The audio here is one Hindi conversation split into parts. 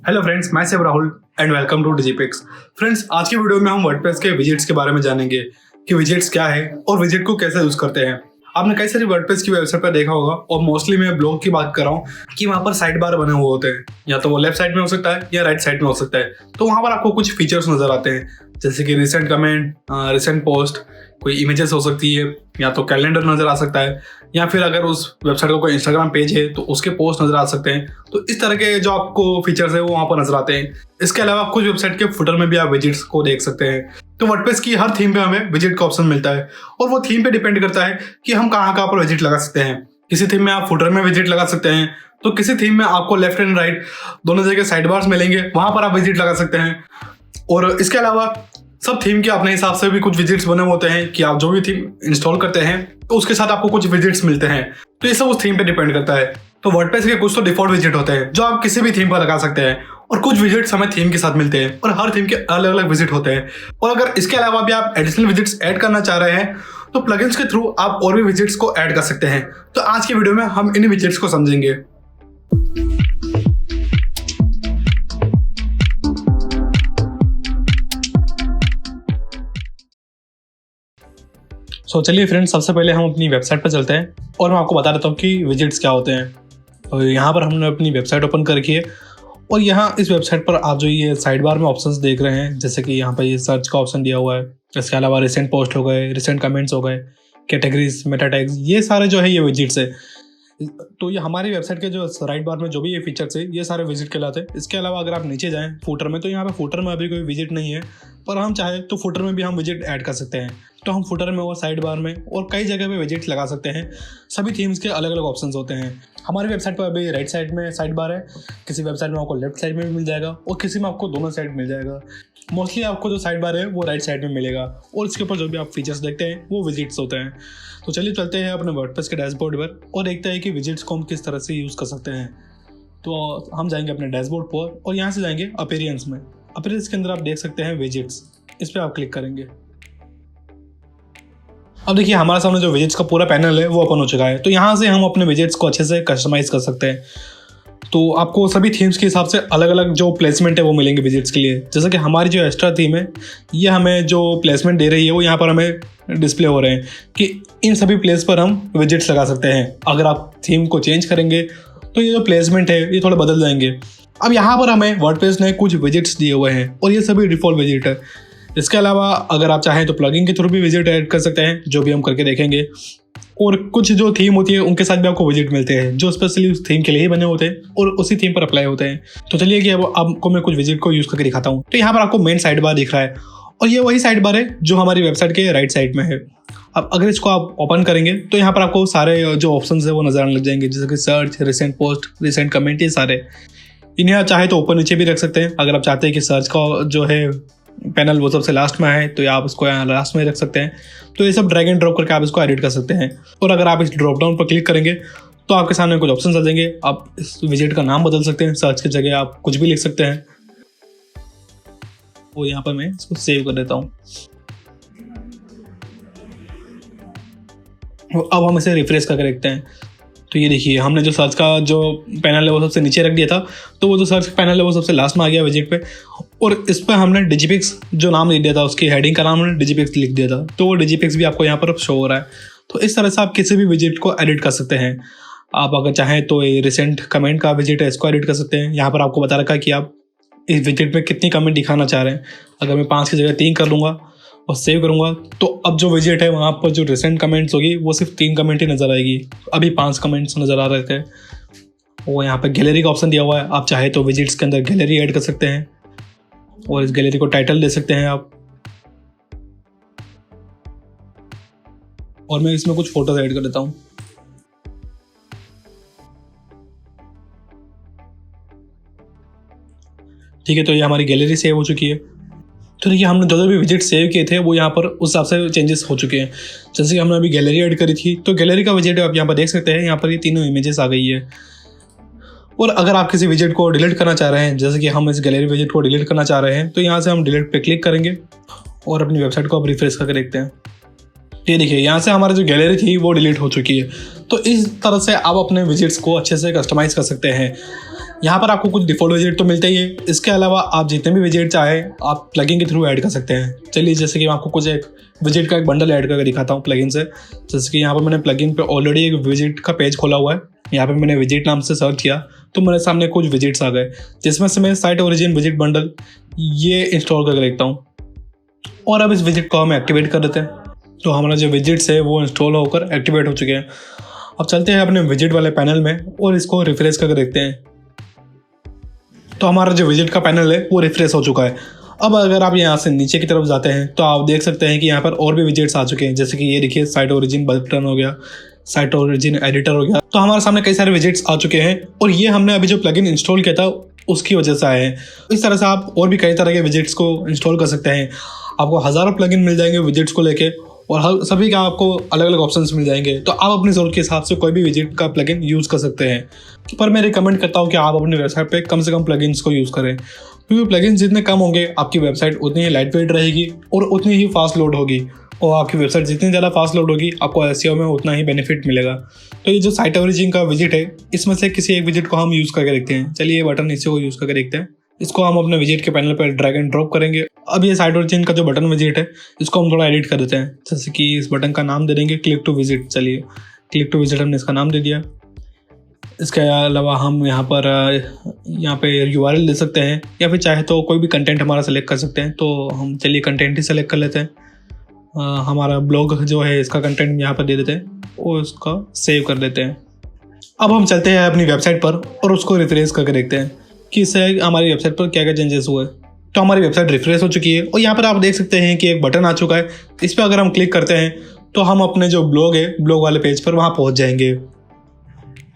हेलो फ्रेंड्स, मैं Shiv Rahul and welcome to Digipix. Friends, आज की वीडियो में हम वर्डप्रेस के विजेट्स के बारे में जानेंगे कि विजेट्स क्या है और विजेट को कैसे यूज करते हैं। आपने कई सारी वर्डप्रेस की वेबसाइट पर देखा होगा और मोस्टली मैं ब्लॉग की बात कर रहा हूँ कि वहाँ पर साइड बार बने हुए होते हैं, या तो वो लेफ्ट साइड में हो सकता है या राइट साइड में हो सकता है। तो वहाँ पर आपको कुछ फीचर्स नजर आते हैं, जैसे कि रिसेंट कमेंट, रिसेंट पोस्ट, कोई इमेजेस हो सकती है, या तो कैलेंडर नजर आ सकता है, या फिर अगर उस वेबसाइट का कोई इंस्टाग्राम पेज है तो उसके पोस्ट नजर आ सकते हैं। तो इस तरह के जो आपको फीचर्स है वो वहाँ पर नजर आते हैं। इसके अलावा कुछ वेबसाइट के फुटर में भी आप विजेट्स को देख सकते हैं। तो वर्डप्रेस की हर थीम पे हमें विजेट का ऑप्शन मिलता है और वो थीम पे डिपेंड करता है कि हम कहाँ पर विजेट लगा सकते हैं। किसी थीम में आप फुटर में विजेट लगा सकते हैं, तो किसी थीम में आपको लेफ्ट एंड राइट दोनों जगह साइड बार्स मिलेंगे, वहां पर आप विजेट लगा सकते हैं। और इसके अलावा सब थीम के अपने हिसाब से भी कुछ विजेट्स बने होते हैं कि आप जो भी थीम इंस्टॉल करते हैं तो उसके साथ आपको कुछ विजेट्स मिलते हैं। तो ये सब उस थीम पे डिपेंड करता है। तो वर्डप्रेस के कुछ तो डिफॉल्ट विजेट होते हैं जो आप किसी भी थीम पर लगा सकते हैं, और कुछ विजेट्स हमें थीम के साथ मिलते हैं और हर थीम के अलग अलग विजिट होते हैं। और अगर इसके अलावा भी आप एडिशनल विजिट्स ऐड करना चाह रहे हैं तो प्लगइन्स के थ्रू आप और भी विजिट्स को ऐड कर सकते हैं। तो आज की वीडियो में हम इन विजिट्स को समझेंगे। चलिए फ्रेंड्स, सबसे पहले हम अपनी वेबसाइट पर चलते हैं और मैं आपको बता देता हूँ कि विजिट्स क्या होते हैं। और यहाँ पर हमने अपनी वेबसाइट ओपन कर रखी है और यहाँ इस वेबसाइट पर आप जो ये साइड बार में ऑप्शंस देख रहे हैं, जैसे कि यहाँ पर ये सर्च का ऑप्शन दिया हुआ है, इसके अलावा रिसेंट पोस्ट हो गए, रिसेंट कमेंट्स हो गए, कैटेगरीज, मेटा टैग्स, ये सारे जो है ये विजिट्स है। तो ये हमारी वेबसाइट के जो राइट बार में जो भी ये फीचर्स है ये सारे विजिट कहलाते हैं। इसके अलावा अगर आप नीचे जाएं फुटर में, तो यहाँ पे फुटर में अभी कोई विजिट नहीं है, पर हम चाहे तो फुटर में भी हम विजिट ऐड कर सकते हैं। तो हम फुटर में और साइड बार में और कई जगह पे विजिट्स लगा सकते हैं। सभी थीम्स के अलग अलग ऑप्शंस होते हैं। हमारी वेबसाइट पर अभी राइट साइड में साइड बार है, किसी वेबसाइट में आपको लेफ्ट साइड में भी मिल जाएगा और किसी में आपको दोनों साइड मिल जाएगा। मोस्टली आपको जो साइड बार है वो राइट साइड में मिलेगा और इसके ऊपर जो भी आप फीचर्स देखते हैं वो विजिट्स होते हैं। तो चलिए चलते हैं अपने वर्डप्रेस के डैशबोर्ड पर और देखते हैं कि विजिट्स को हम किस तरह से यूज़ कर सकते हैं। तो हम जाएंगे अपने डैशबोर्ड पर और यहाँ से जाएंगे अपीयरेंस में। अपीयरेंस के अंदर आप देख सकते हैं विजिट्स, इस पर आप क्लिक करेंगे। अब देखिए हमारे सामने जो विजिट्स का पूरा पैनल है वो ओपन हो चुका है। तो यहाँ से हम अपने विजिट्स को अच्छे से कस्टमाइज़ कर सकते हैं। तो आपको सभी थीम्स के हिसाब से अलग अलग जो प्लेसमेंट है वो मिलेंगे विजिट्स के लिए। जैसे कि हमारी जो एक्स्ट्रा थीम है ये हमें जो प्लेसमेंट दे रही है वो यहाँ पर हमें डिस्प्ले हो रहे हैं कि इन सभी प्लेस पर हम विजिट्स लगा सकते हैं। अगर आप थीम को चेंज करेंगे तो ये जो प्लेसमेंट है ये थोड़े बदल जाएंगे। अब यहाँ पर हमें वर्डप्रेस ने कुछ विजिट्स दिए हुए हैं और ये सभी डिफ़ॉल्ट विजिट है। इसके अलावा अगर आप चाहें तो प्लगइन के थ्रू भी विजिट ऐड कर सकते हैं, जो भी हम करके देखेंगे। और कुछ जो थीम होती है उनके साथ भी आपको विजिट मिलते हैं जो स्पेशली उस थीम के लिए ही बने होते हैं और उसी थीम पर अप्लाई होते हैं। तो चलिए कि अब आपको मैं कुछ विजिट को यूज़ करके दिखाता हूँ। तो यहाँ पर आपको मेन साइड बार दिख रहा है और ये वही साइड बार है जो हमारी वेबसाइट के राइट साइड में है। अब अगर इसको आप ओपन करेंगे तो यहाँ पर आपको सारे जो ऑप्शंस है वो नजर आने लग जाएंगे, जैसे कि search, recent post, recent comment, ये सारे। इन्हें आप चाहे तो ऊपर नीचे भी रख सकते हैं। अगर आप चाहते हैं कि सर्च का जो है पैनल वो सबसे लास्ट में है तो आप इसको यहाँ लास्ट में रख सकते हैं। तो ये सब ड्रैग एंड ड्रॉप करके आप इसको एडिट कर सकते हैं। और अगर आप इस ड्रॉप डाउन पर क्लिक करेंगे तो आपके सामने कुछ ऑप्शन आ जाएंगे। आप इस विजिट का नाम बदल सकते हैं, सर्च की जगह आप कुछ भी लिख सकते हैं। वो यहाँ पर मैं इसको सेव कर देता हूँ। अब हम इसे रिफ्रेश करके देखते हैं। तो ये देखिए हमने जो सर्च का जो पैनल है वो सबसे नीचे रख दिया था, तो वो जो सर्च पैनल है वो सबसे लास्ट में आ गया विजिट पे। और इस पर हमने डिजिपिक्स जो नाम लिख दिया था, उसकी हेडिंग का नाम हमने डिजिपिक्स लिख दिया था, तो वो डिजिपिक्स भी आपको यहाँ पर शो हो रहा है। तो इस तरह से आप किसी भी विजिट को एडिट कर सकते हैं। आप अगर चाहें तो ये रिसेंट कमेंट का विजिट है, इसको एडिट कर सकते हैं। यहाँ पर आपको बता रखा है कि आप इस विजिट में कितनी कमेंट दिखाना चाह रहे हैं। अगर मैं 5 की जगह 3 कर लूँगा और सेव करूँगा तो अब जो विजिट है वहाँ पर जो रिसेंट कमेंट्स होगी वो सिर्फ 3 कमेंट ही नज़र आएगी। अभी 5 कमेंट्स नज़र आ रहे थे। वो यहाँ पर गैलरी का ऑप्शन दिया हुआ है, आप चाहे तो विजिट्स के अंदर गैलरी ऐड कर सकते हैं और इस गैलरी को टाइटल दे सकते हैं आप। और मैं इसमें कुछ फोटोज ऐड कर देता हूँ। ठीक है, तो ये हमारी गैलरी सेव हो चुकी है। तो देखिए हमने जो भी विजिट सेव किए थे वो यहाँ पर उस हिसाब से चेंजेस हो चुके हैं। जैसे कि हमने अभी गैलरी ऐड करी थी तो गैलरी का विजिट आप यहाँ पर देख सकते हैं। यहाँ पर ये तीनों इमेजेस आ गई है। और अगर आप किसी विजिट को डिलीट करना चाह रहे हैं, जैसे कि हम इस गैलरी विजिट को डिलीट करना चाह रहे हैं, तो यहाँ से हम डिलीट पे क्लिक करेंगे और अपनी वेबसाइट को अब रिफ्रेश करके देखते हैं। ये देखिए यहाँ से हमारी जो गैलरी थी वो डिलीट हो चुकी है। तो इस तरह से आप अपने विजिट्स को अच्छे से कस्टमाइज़ कर सकते हैं। यहाँ पर आपको कुछ डिफॉल्ट विजेट तो मिलते ही है, इसके अलावा आप जितने भी विजेट चाहे आप प्लगइन के थ्रू ऐड कर सकते हैं। चलिए जैसे कि मैं आपको कुछ एक विजेट का एक बंडल ऐड करके दिखाता हूँ प्लगइन से। जैसे कि यहाँ पर मैंने प्लगइन पे ऑलरेडी एक विजेट का पेज खोला हुआ है, यहाँ पे मैंने विजेट नाम से सर्च किया तो मेरे सामने कुछ विजेट्स आ गए, जिसमें से मैं साइट ओरिजिन विजेट बंडल ये इंस्टॉल करके देखता हूँ और अब इस विजेट को हम एक्टिवेट कर देते हैं। तो हमारा जो विजेट्स है वो इंस्टॉल होकर एक्टिवेट हो चुके हैं। अब चलते हैं अपने विजेट वाले पैनल में और इसको रिफ्रेश करके देखते हैं। तो हमारा जो विजेट का पैनल है वो रिफ्रेश हो चुका है। अब अगर आप यहाँ से नीचे की तरफ जाते हैं तो आप देख सकते हैं कि यहाँ पर और भी विजेट्स आ चुके हैं, जैसे कि ये देखिए साइट ओरिजिन बटन हो गया, साइट ओरिजिन एडिटर हो गया। तो हमारे सामने कई सारे विजेट्स आ चुके हैं और ये हमने अभी जो प्लगइन इंस्टॉल किया था उसकी वजह से आए हैं। इस तरह से आप और भी कई तरह के विजेट्स को इंस्टॉल कर सकते हैं। आपको हज़ारों प्लगइन मिल जाएंगे विजेट्स को लेके और हर सभी का आपको अलग अलग ऑप्शंस मिल जाएंगे। तो आप अपनी ज़रूरत के हिसाब से कोई भी विजेट का प्लगइन यूज़ कर सकते हैं। पर मैं रिकमेंड करता हूँ कि आप अपनी वेबसाइट पे कम से कम प्लगइन्स को यूज़ करें, क्योंकि प्लगइन्स जितने कम होंगे आपकी वेबसाइट उतनी ही लाइट वेट रहेगी और उतनी ही फास्ट लोड होगी। और आपकी वेबसाइट जितनी ज़्यादा फास्ट लोड होगी आपको एसईओ में उतना ही बेनिफिट मिलेगा। तो ये जो साइट ओरिजिन का विजेट है इसमें से किसी एक विजेट को हम यूज़ करके देखते हैं। चलिए ये बटन इसी को यूज़ करके देखते हैं। इसको हम अपने विजेट के पैनल पर ड्रैग एंड ड्रॉप करेंगे। अब ये साइट ओरिजिन का जो बटन विजेट है इसको हम थोड़ा एडिट कर देते हैं। जैसे कि इस बटन का नाम दे देंगे क्लिक टू विजिट। चलिए क्लिक टू विजिट हमने इसका नाम दे दिया। इसके अलावा हम यहाँ पे URL दे सकते हैं या फिर चाहे तो कोई भी कंटेंट हमारा सेलेक्ट कर सकते हैं। तो हम चलिए कंटेंट ही सेलेक्ट कर लेते हैं। हमारा ब्लॉग जो है इसका कंटेंट यहाँ पर दे देते हैं और उसका सेव कर देते हैं। अब हम चलते हैं अपनी वेबसाइट पर और उसको रिफ्रेश करके देखते हैं कि इससे हमारी वेबसाइट पर क्या क्या चेंजेस हुए। तो हमारी वेबसाइट रिफ्रेश हो चुकी है और यहाँ पर आप देख सकते हैं कि एक बटन आ चुका है। इस पर अगर हम क्लिक करते हैं तो हम अपने जो ब्लॉग है ब्लॉग वाले पेज पर वहाँ पहुँच जाएंगे।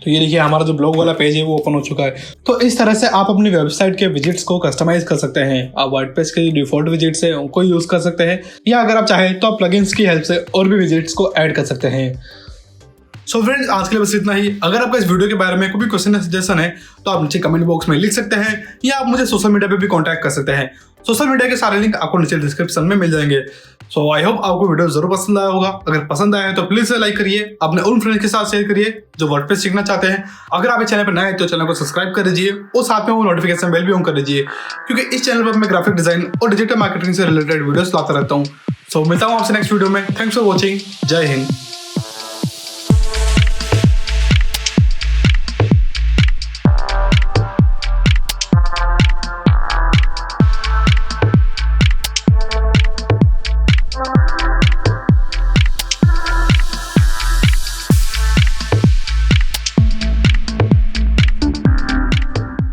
तो ये देखिए हमारा जो ब्लॉग वाला पेज है वो ओपन हो चुका है। तो इस तरह से आप अपनी वेबसाइट के विजेट्स को कस्टमाइज कर सकते हैं। आप वर्डप्रेस के डिफॉल्ट विजेट्स है उनको यूज़ कर सकते हैं या अगर आप चाहें तो आप प्लगइन्स की हेल्प से और भी विजेट्स को ऐड कर सकते हैं। सो फ्रेंड्स आज के लिए बस इतना ही। अगर आपका इस वीडियो के बारे में कोई भी क्वेश्चन या सजेशन है तो आप नीचे कमेंट बॉक्स में लिख सकते हैं या आप मुझे सोशल मीडिया पे भी कांटेक्ट कर सकते हैं। सोशल मीडिया के सारे लिंक आपको नीचे डिस्क्रिप्शन में मिल जाएंगे। सो आई होप आपको वीडियो जरूर पसंद आया होगा। अगर पसंद आया है तो प्लीज लाइक करिए, अपने उन फ्रेंड्स के साथ शेयर करिए जो वर्डप्रेस सीखना चाहते हैं। अगर आप इस चैनल पर नए हैं तो चैनल को सब्सक्राइब कर दीजिए और साथ में वो नोटिफिकेशन बेल भी ऑन कर दीजिए, क्योंकि इस चैनल पर मैं ग्राफिक डिजाइन और डिजिटल मार्केटिंग से रिलेटेड वीडियोस लाता रहता हूँ। सो मिलता हूँ आपसे नेक्स्ट वीडियो में। Thanks for watching. जय हिंद।